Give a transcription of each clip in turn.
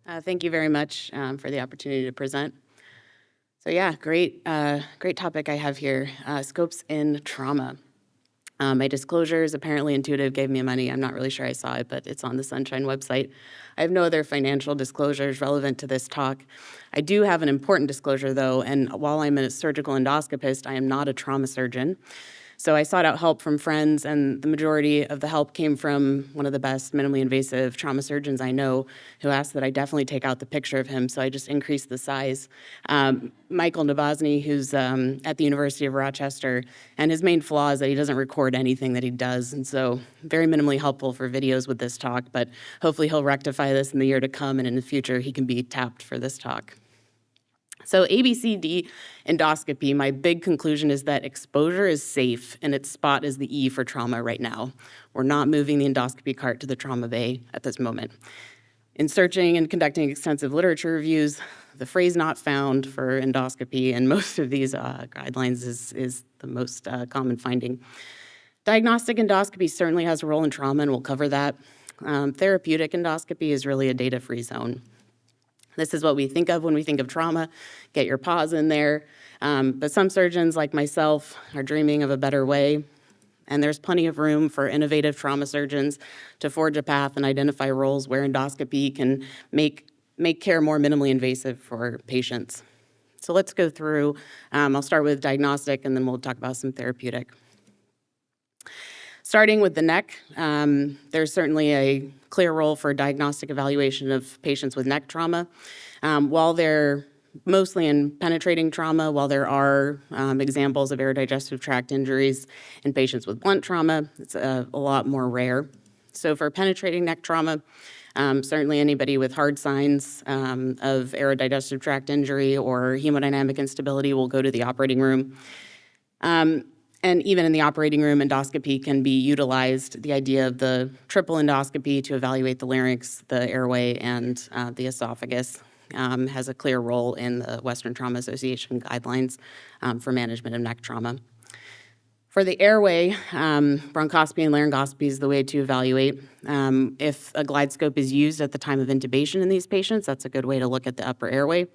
Thank you very much for the opportunity to present. So yeah, great topic I have here, scopes in trauma. My disclosures, apparently Intuitive gave me money. I'm not really sure I saw it, but it's on the Sunshine website. I have no other financial disclosures relevant to this talk. I do have an important disclosure though, and while I'm a surgical endoscopist, I am not a trauma surgeon. So I sought out help from friends, and the majority of the help came from one of the best minimally invasive trauma surgeons I know, who asked that I definitely take out the picture of him, so I just increased the size. Michael Novosny, who's at the University of Rochester, and his main flaw is that he doesn't record anything that he does, and so very minimally helpful for videos with this talk, but hopefully he'll rectify this in the year to come, and in the future he can be tapped for this talk. So ABCD endoscopy, my big conclusion is that exposure is safe and its spot is the E for trauma right now. We're not moving the endoscopy cart to the trauma bay at this moment. In searching and conducting extensive literature reviews, the phrase not found for endoscopy in most of these guidelines is the most common finding. Diagnostic endoscopy certainly has a role in trauma, and we'll cover that. Therapeutic endoscopy is really a data-free zone. This is what we think of when we think of trauma. Get your pause in there. But some surgeons, like myself, are dreaming of a better way. And there's plenty of room for innovative trauma surgeons to forge a path and identify roles where endoscopy can make care more minimally invasive for patients. So let's go through. I'll start with diagnostic, and then we'll talk about some therapeutic. Starting with the neck, there's certainly a clear role for diagnostic evaluation of patients with neck trauma. While they're mostly in penetrating trauma, while there are examples of airodigestive tract injuries in patients with blunt trauma, it's a lot more rare. So for penetrating neck trauma, certainly anybody with hard signs of airodigestive tract injury or hemodynamic instability will go to the operating room. And even in the operating room, endoscopy can be utilized. The idea of the triple endoscopy to evaluate the larynx, the airway, and the esophagus has a clear role in the Western Trauma Association guidelines for management of neck trauma. For the airway, bronchoscopy and laryngoscopy is the way to evaluate. If a glide scope is used at the time of intubation in these patients, that's a good way to look at the upper airway.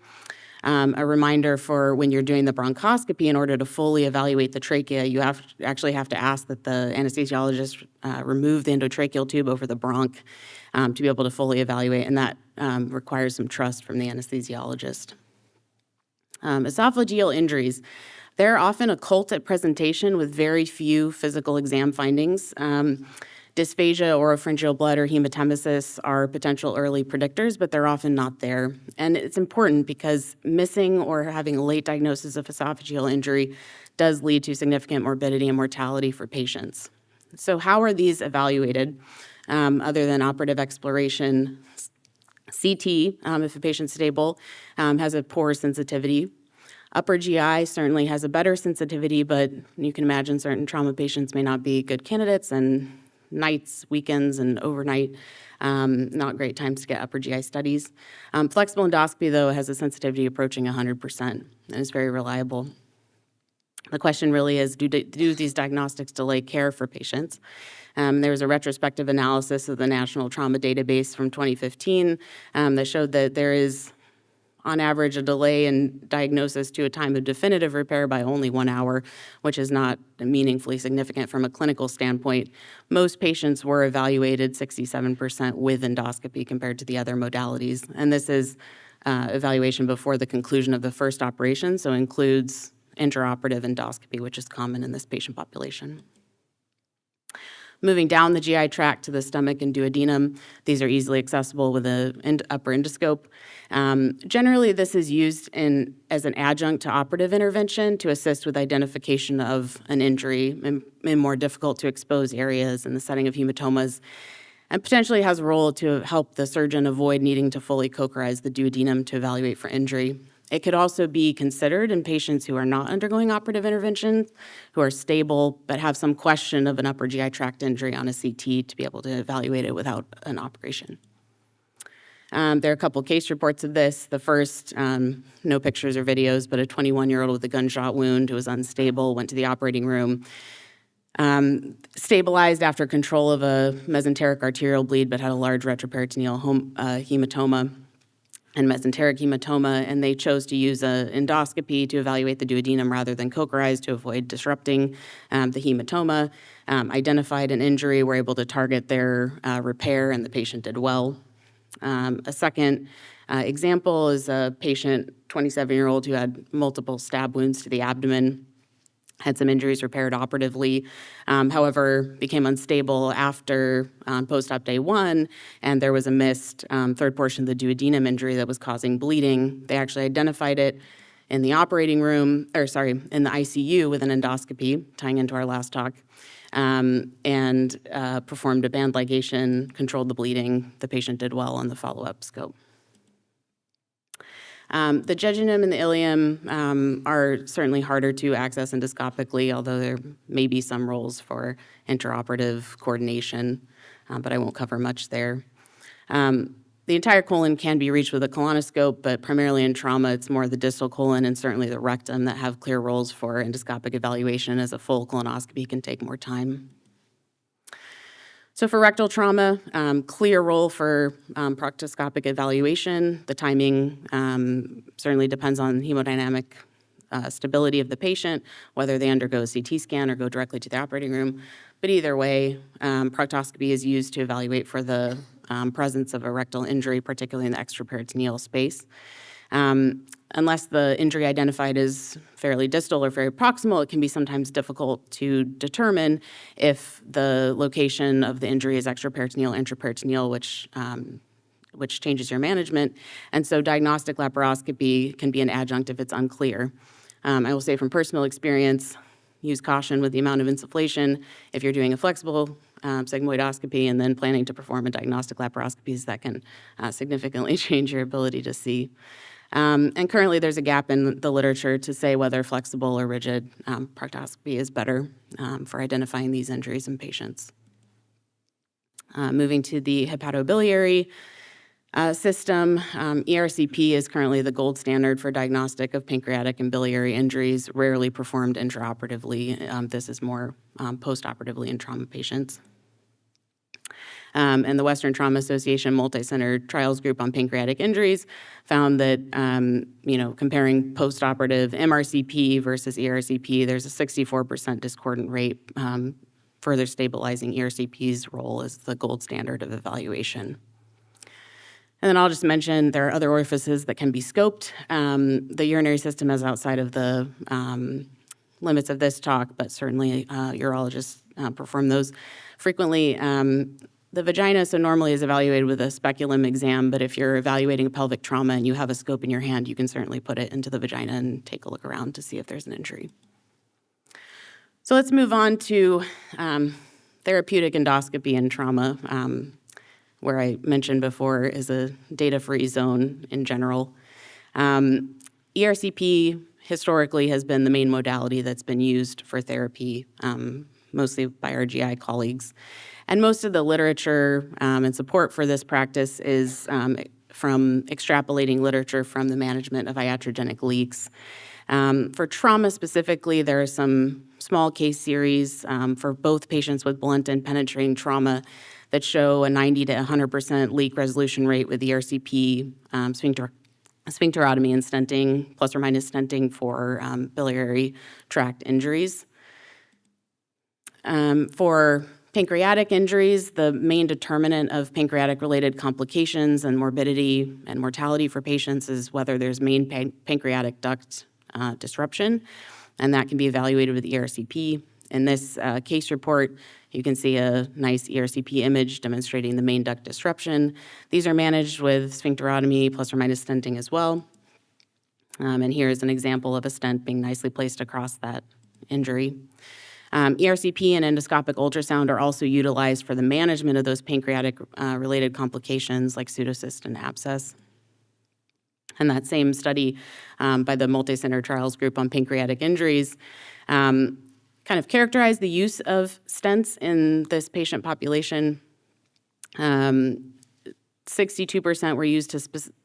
A reminder for when you're doing the bronchoscopy, in order to fully evaluate the trachea, you actually have to ask that the anesthesiologist remove the endotracheal tube over the bronch to be able to fully evaluate, and that requires some trust from the anesthesiologist. Esophageal injuries. They're often occult at presentation with very few physical exam findings. Dysphagia, oropharyngeal blood, or hematemesis are potential early predictors, but they're often not there. And it's important because missing or having a late diagnosis of esophageal injury does lead to significant morbidity and mortality for patients. So how are these evaluated other than operative exploration? CT, if a patient's stable, has a poor sensitivity. Upper GI certainly has a better sensitivity, but you can imagine certain trauma patients may not be good candidates, and nights, weekends, and overnight, not great times to get upper GI studies. Flexible endoscopy, though, has a sensitivity approaching 100% and is very reliable. The question really is, do these diagnostics delay care for patients? There was a retrospective analysis of the National Trauma Database from 2015 that showed that there is, on average, a delay in diagnosis to a time of definitive repair by only 1 hour, which is not meaningfully significant from a clinical standpoint. Most patients were evaluated 67% with endoscopy compared to the other modalities. And this is evaluation before the conclusion of the first operation, so includes intraoperative endoscopy, which is common in this patient population. Moving down the GI tract to the stomach and duodenum, these are easily accessible with an upper endoscope. Generally, this is used as an adjunct to operative intervention to assist with identification of an injury in more difficult to expose areas in the setting of hematomas, and potentially has a role to help the surgeon avoid needing to fully cochorize the duodenum to evaluate for injury. It could also be considered in patients who are not undergoing operative intervention, who are stable but have some question of an upper GI tract injury on a CT to be able to evaluate it without an operation. There are a couple case reports of this. The first, no pictures or videos, but a 21-year-old with a gunshot wound who was unstable, went to the operating room, stabilized after control of a mesenteric arterial bleed, but had a large retroperitoneal hematoma. and mesenteric hematoma, and they chose to use an endoscopy to evaluate the duodenum rather than Kocherize to avoid disrupting the hematoma. Identified an injury, were able to target their repair, and the patient did well. A second example is a patient, 27-year-old, who had multiple stab wounds to the abdomen, had some injuries repaired operatively, however, became unstable after post-op day 1, and there was a missed third portion of the duodenum injury that was causing bleeding. They actually identified it in the operating room, in the ICU with an endoscopy, tying into our last talk, and performed a band ligation, controlled the bleeding. The patient did well on the follow-up scope. The jejunum and the ileum are certainly harder to access endoscopically, although there may be some roles for intraoperative coordination, but I won't cover much there. The entire colon can be reached with a colonoscope, but primarily in trauma, it's more the distal colon and certainly the rectum that have clear roles for endoscopic evaluation, as a full colonoscopy can take more time. So for rectal trauma, clear role for proctoscopic evaluation. The timing certainly depends on hemodynamic stability of the patient, whether they undergo a CT scan or go directly to the operating room. But either way, proctoscopy is used to evaluate for the presence of a rectal injury, particularly in the extraperitoneal space. Unless the injury identified is fairly distal or very proximal, it can be sometimes difficult to determine if the location of the injury is extraperitoneal, intraperitoneal, which changes your management. And so diagnostic laparoscopy can be an adjunct if it's unclear. I will say from personal experience, use caution with the amount of insufflation. If you're doing a flexible sigmoidoscopy and then planning to perform a diagnostic laparoscopy, that can significantly change your ability to see. And currently there's a gap in the literature to say whether flexible or rigid proctoscopy is better for identifying these injuries in patients. Moving to the hepatobiliary system, ERCP is currently the gold standard for diagnostic of pancreatic and biliary injuries, rarely performed intraoperatively. This is more postoperatively in trauma patients. And the Western Trauma Association Multi-Center Trials Group on Pancreatic Injuries found that, comparing postoperative MRCP versus ERCP, there's a 64% discordant rate, further stabilizing ERCP's role as the gold standard of evaluation. And then I'll just mention there are other orifices that can be scoped. The urinary system is outside of the limits of this talk, but certainly urologists perform those frequently. The vagina so normally is evaluated with a speculum exam, but if you're evaluating a pelvic trauma and you have a scope in your hand, you can certainly put it into the vagina and take a look around to see if there's an injury. So let's move on to therapeutic endoscopy in trauma, where I mentioned before is a data-free zone in general. ERCP historically has been the main modality that's been used for therapy, mostly by our GI colleagues. And most of the literature and support for this practice is from extrapolating literature from the management of iatrogenic leaks. For trauma specifically, there are some small case series for both patients with blunt and penetrating trauma that show a 90 to 100% leak resolution rate with ERCP, sphincterotomy and stenting, plus or minus stenting for biliary tract injuries. For pancreatic injuries, the main determinant of pancreatic-related complications and morbidity and mortality for patients is whether there's main pancreatic duct disruption, and that can be evaluated with ERCP. In this case report, you can see a nice ERCP image demonstrating the main duct disruption. These are managed with sphincterotomy plus or minus stenting as well. And here's an example of a stent being nicely placed across that injury. ERCP and endoscopic ultrasound are also utilized for the management of those pancreatic-related complications like pseudocyst and abscess. And that same study by the Multi-Center Trials Group on Pancreatic Injuries kind of characterized the use of stents in this patient population. 62% were used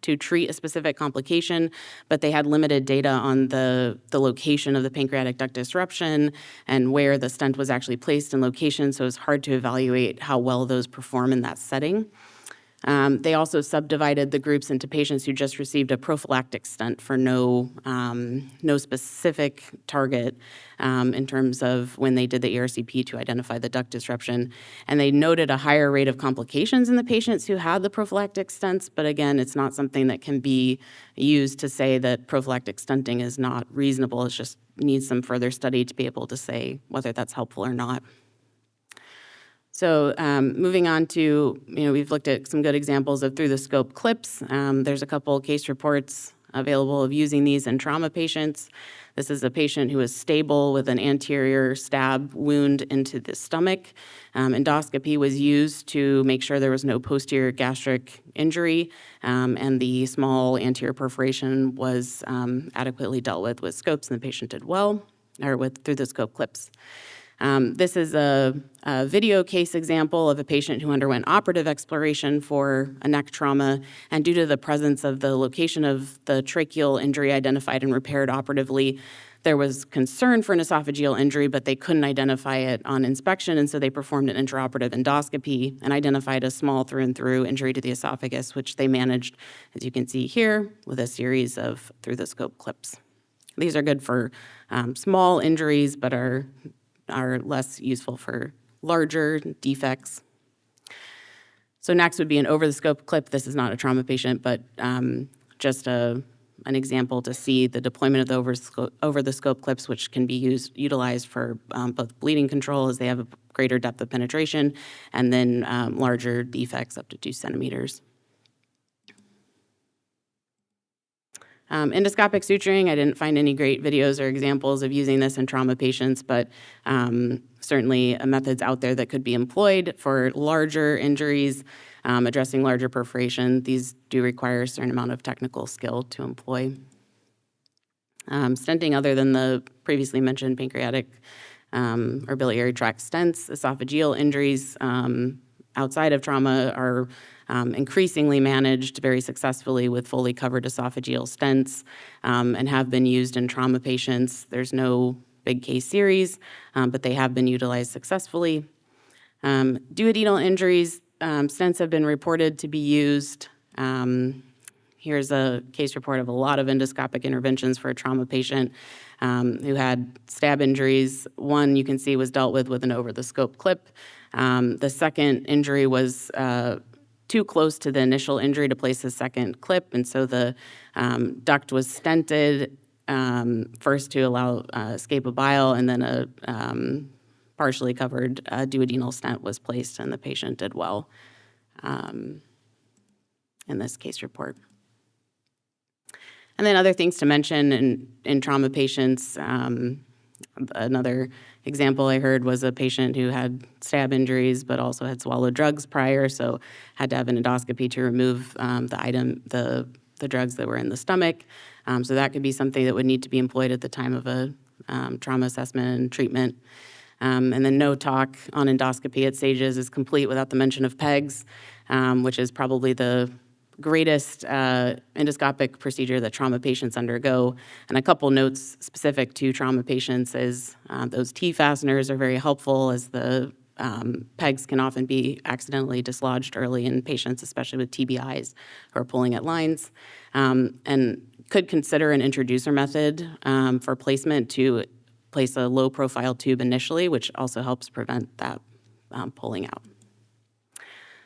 to treat a specific complication, but they had limited data on the location of the pancreatic duct disruption and where the stent was actually placed in location, so it's hard to evaluate how well those perform in that setting. They also subdivided the groups into patients who just received a prophylactic stent for no specific target in terms of when they did the ERCP to identify the duct disruption. And they noted a higher rate of complications in the patients who had the prophylactic stents, but again, it's not something that can be used to say that prophylactic stenting is not reasonable. It just needs some further study to be able to say whether that's helpful or not. So moving on to, we've looked at some good examples of through the scope clips. There's a couple case reports available of using these in trauma patients. This is a patient who is stable with an anterior stab wound into the stomach. Endoscopy was used to make sure there was no posterior gastric injury, and the small anterior perforation was adequately dealt with scopes, and the patient did well, or with through the scope clips. This is a video case example of a patient who underwent operative exploration for a neck trauma, and due to the presence of the location of the tracheal injury identified and repaired operatively, there was concern for an esophageal injury, but they couldn't identify it on inspection, and so they performed an intraoperative endoscopy and identified a small through-and-through injury to the esophagus, which they managed, as you can see here, with a series of through-the-scope clips. These are good for small injuries, but are less useful for larger defects. So next would be an over-the-scope clip. This is not a trauma patient, but just an example to see the deployment of the over-the-scope clips, which can be utilized for both bleeding control as they have a greater depth of penetration, and then larger defects up to 2 centimeters. Endoscopic suturing, I didn't find any great videos or examples of using this in trauma patients, but certainly methods out there that could be employed for larger injuries, addressing larger perforation. These do require a certain amount of technical skill to employ. Stenting, other than the previously mentioned pancreatic or biliary tract stents, esophageal injuries outside of trauma are increasingly managed very successfully with fully covered esophageal stents and have been used in trauma patients. There's no big case series, but they have been utilized successfully. Duodenal injuries, stents have been reported to be used. Here's a case report of a lot of endoscopic interventions for a trauma patient who had stab injuries. One you can see was dealt with an over-the-scope clip. The second injury was too close to the initial injury to place a second clip, and so the duct was stented first to allow escape of bile, and then a partially covered duodenal stent was placed, and the patient did well in this case report. And then other things to mention in trauma patients, another example I heard was a patient who had stab injuries but also had swallowed drugs prior, so had to have an endoscopy to remove the drugs that were in the stomach. So that could be something that would need to be employed at the time of a trauma assessment and treatment. And then no talk on endoscopy at SAGES is complete without the mention of PEGs, which is probably the greatest endoscopic procedure that trauma patients undergo. And a couple notes specific to trauma patients is those T fasteners are very helpful, as the PEGs can often be accidentally dislodged early in patients, especially with TBIs who are pulling at lines. And could consider an introducer method for placement to place a low-profile tube initially, which also helps prevent that pulling out.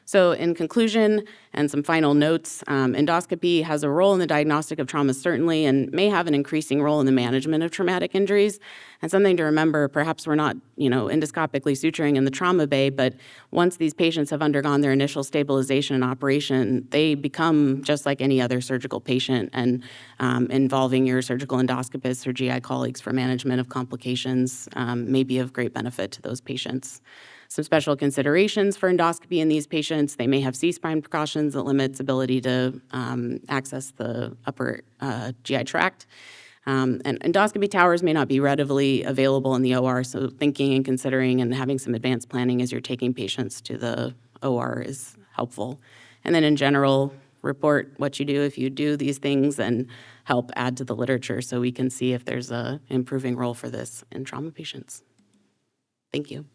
So in conclusion, and some final notes, endoscopy has a role in the diagnostic of trauma, certainly, and may have an increasing role in the management of traumatic injuries. And something to remember, perhaps we're not, endoscopically suturing in the trauma bay, but once these patients have undergone their initial stabilization and operation, they become just like any other surgical patient, and involving your surgical endoscopists or GI colleagues for management of complications may be of great benefit to those patients. Some special considerations for endoscopy in these patients: they may have C-spine precautions that limits ability to access the upper GI tract. And endoscopy towers may not be readily available in the OR, so thinking and considering and having some advanced planning as you're taking patients to the OR is helpful. And then in general, report what you do if you do these things and help add to the literature so we can see if there's an improving role for this in trauma patients. Thank you.